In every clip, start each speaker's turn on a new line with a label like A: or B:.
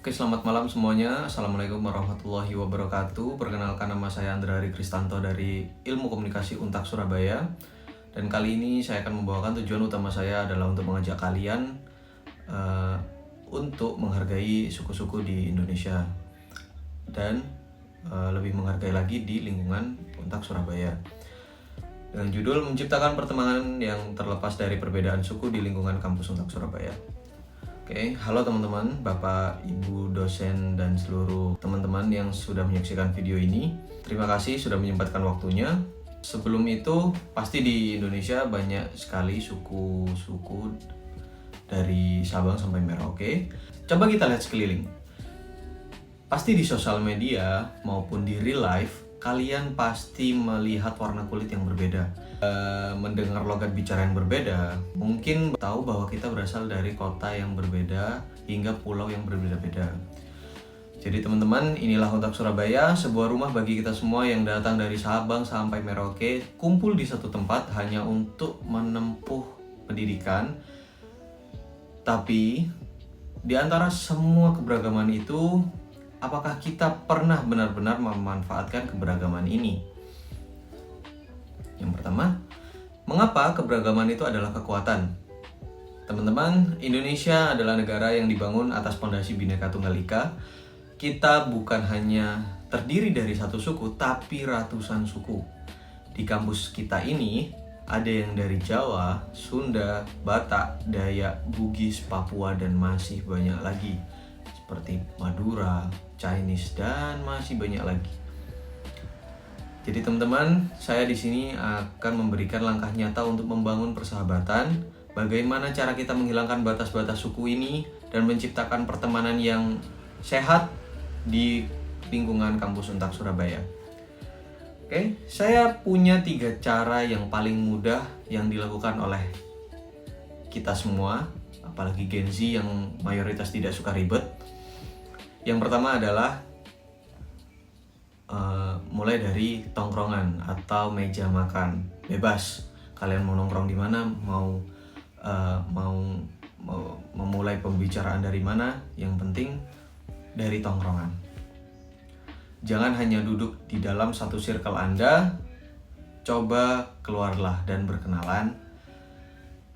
A: Oke, selamat malam semuanya. Assalamualaikum warahmatullahi wabarakatuh. Perkenalkan, nama saya Andra Hari Kristanto dari Ilmu Komunikasi Untak Surabaya. Dan kali ini saya akan membawakan tujuan utama saya adalah untuk mengajak kalian untuk menghargai suku-suku di Indonesia dan lebih menghargai lagi di lingkungan Untak Surabaya. Dengan judul menciptakan pertemanan yang terlepas dari perbedaan suku di lingkungan kampus Untak Surabaya. Oke, halo teman-teman, Bapak, Ibu, dosen, dan seluruh teman-teman yang sudah menyaksikan video ini. Terima kasih sudah menyempatkan waktunya. Sebelum itu, pasti di Indonesia banyak sekali suku-suku dari Sabang sampai Merauke. Coba kita lihat sekeliling. Pasti di sosial media maupun di real life, kalian pasti melihat warna kulit yang berbeda, mendengar logat bicara yang berbeda, mungkin tahu bahwa kita berasal dari kota yang berbeda hingga pulau yang berbeda-beda. Jadi teman-teman, inilah Untak Surabaya, sebuah rumah bagi kita semua yang datang dari Sabang sampai Merauke, kumpul di satu tempat hanya untuk menempuh pendidikan. Tapi di antara semua keberagaman itu, apakah kita pernah benar-benar memanfaatkan keberagaman ini? Yang pertama, mengapa keberagaman itu adalah kekuatan? Teman-teman, Indonesia adalah negara yang dibangun atas fondasi Bhinneka Tunggal Ika. Kita bukan hanya terdiri dari satu suku, tapi ratusan suku. Di kampus kita ini, ada yang dari Jawa, Sunda, Batak, Dayak, Bugis, Papua, dan masih banyak lagi. Seperti Madura, Chinese, dan masih banyak lagi. Jadi teman-teman, saya di sini akan memberikan langkah nyata untuk membangun persahabatan, bagaimana cara kita menghilangkan batas-batas suku ini dan menciptakan pertemanan yang sehat di lingkungan kampus Untak Surabaya. Oke, saya punya 3 cara yang paling mudah yang dilakukan oleh kita semua, apalagi Gen Z yang mayoritas tidak suka ribet. Yang pertama adalah mulai dari tongkrongan atau meja makan bebas. Kalian mau nongkrong di mana, mau memulai pembicaraan dari mana, yang penting dari tongkrongan. Jangan hanya duduk di dalam satu circle Anda, coba keluarlah dan berkenalan.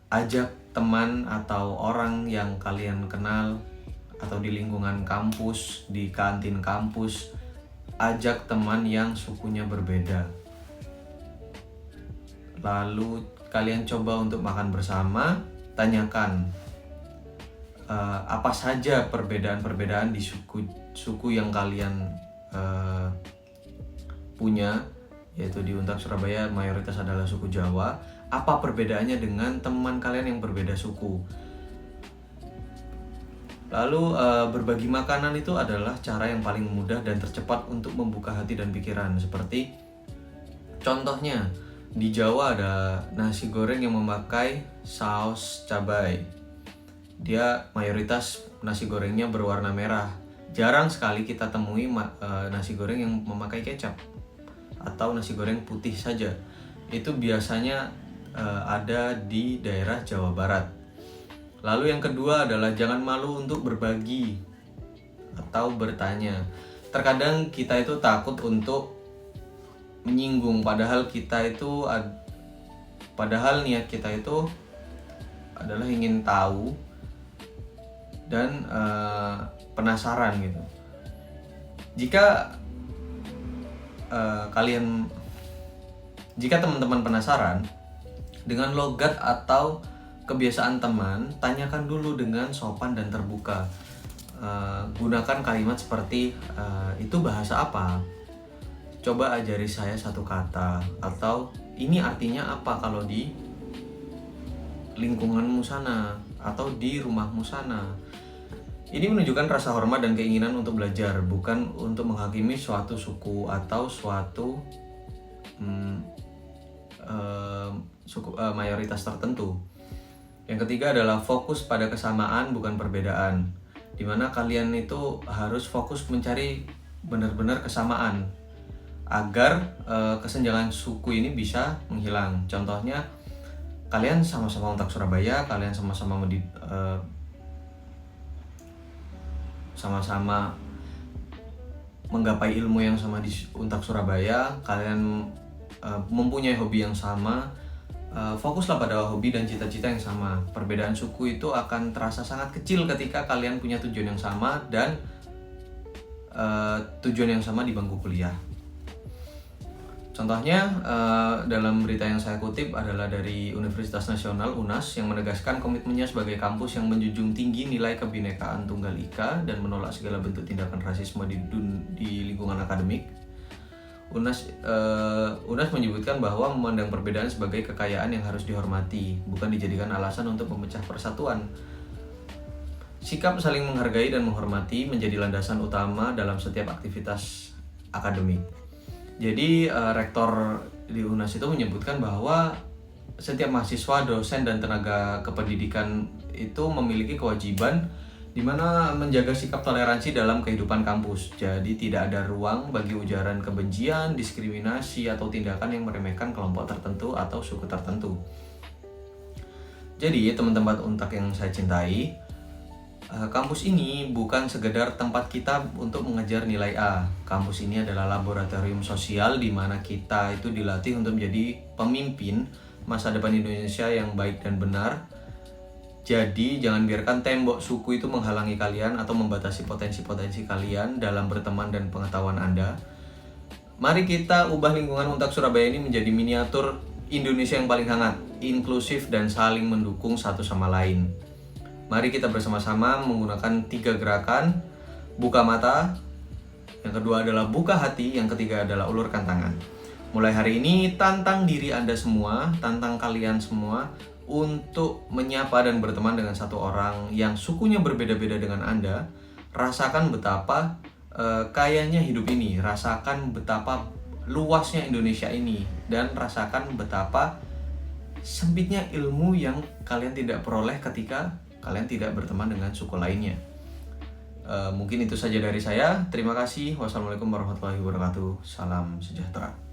A: Ajak teman atau orang yang kalian kenal atau di lingkungan kampus, di kantin kampus, ajak teman yang sukunya berbeda. Lalu kalian coba untuk makan bersama, tanyakan apa saja perbedaan-perbedaan di suku yang kalian punya, yaitu di Untak Surabaya mayoritas adalah suku Jawa. Apa perbedaannya dengan teman kalian yang berbeda suku? Lalu berbagi makanan itu adalah cara yang paling mudah dan tercepat untuk membuka hati dan pikiran. Seperti contohnya, di Jawa ada nasi goreng yang memakai saus cabai. Dia mayoritas nasi gorengnya berwarna merah. Jarang sekali kita temui nasi goreng yang memakai kecap atau nasi goreng putih saja. Itu biasanya ada di daerah Jawa Barat. Lalu yang kedua adalah jangan malu untuk berbagi atau bertanya. Terkadang kita itu takut untuk menyinggung, padahal niat kita itu adalah ingin tahu dan penasaran gitu. Jika teman-teman penasaran dengan logat atau kebiasaan teman, tanyakan dulu dengan sopan dan terbuka. Gunakan kalimat seperti itu bahasa apa? Coba ajari saya satu kata, atau ini artinya apa kalau di lingkunganmu sana atau di rumahmu sana. Ini menunjukkan rasa hormat dan keinginan untuk belajar, bukan untuk menghakimi suatu suku atau suatu mayoritas tertentu. Yang ketiga adalah fokus pada kesamaan bukan perbedaan, dimana kalian itu harus fokus mencari benar-benar kesamaan agar kesenjangan suku ini bisa menghilang. Contohnya, kalian sama-sama Untak Surabaya, kalian sama-sama sama-sama menggapai ilmu yang sama di Untak Surabaya, kalian mempunyai hobi yang sama, fokuslah pada hobi dan cita-cita yang sama. Perbedaan suku itu akan terasa sangat kecil ketika kalian punya tujuan yang sama dan tujuan yang sama di bangku kuliah. Contohnya dalam berita yang saya kutip adalah dari Universitas Nasional UNAS yang menegaskan komitmennya sebagai kampus yang menjunjung tinggi nilai kebinekaan Tunggal Ika dan menolak segala bentuk tindakan rasisme di lingkungan akademik. UNAS menyebutkan bahwa memandang perbedaan sebagai kekayaan yang harus dihormati, bukan dijadikan alasan untuk memecah persatuan. Sikap saling menghargai dan menghormati menjadi landasan utama dalam setiap aktivitas akademik. Jadi rektor di UNAS itu menyebutkan bahwa setiap mahasiswa, dosen, dan tenaga kependidikan itu memiliki kewajiban di mana menjaga sikap toleransi dalam kehidupan kampus. Jadi tidak ada ruang bagi ujaran kebencian, diskriminasi, atau tindakan yang meremehkan kelompok tertentu atau suku tertentu. Jadi teman-teman Untak yang saya cintai, kampus ini bukan sekedar tempat kita untuk mengejar nilai A. Kampus ini adalah laboratorium sosial di mana kita itu dilatih untuk menjadi pemimpin masa depan Indonesia yang baik dan benar. Jadi jangan biarkan tembok suku itu menghalangi kalian atau membatasi potensi-potensi kalian dalam berteman dan pengetahuan Anda. Mari kita ubah lingkungan Untak Surabaya ini menjadi miniatur Indonesia yang paling hangat, inklusif, dan saling mendukung satu sama lain. Mari kita bersama-sama menggunakan 3 gerakan. Buka mata, yang kedua adalah buka hati, yang ketiga adalah ulurkan tangan. Mulai hari ini tantang diri Anda semua, tantang kalian semua untuk menyapa dan berteman dengan satu orang yang sukunya berbeda-beda dengan Anda. Rasakan betapa kayanya hidup ini, rasakan betapa luasnya Indonesia ini, dan rasakan betapa sempitnya ilmu yang kalian tidak peroleh ketika kalian tidak berteman dengan suku lainnya. Mungkin itu saja dari saya. Terima kasih. Wassalamualaikum warahmatullahi wabarakatuh. Salam sejahtera.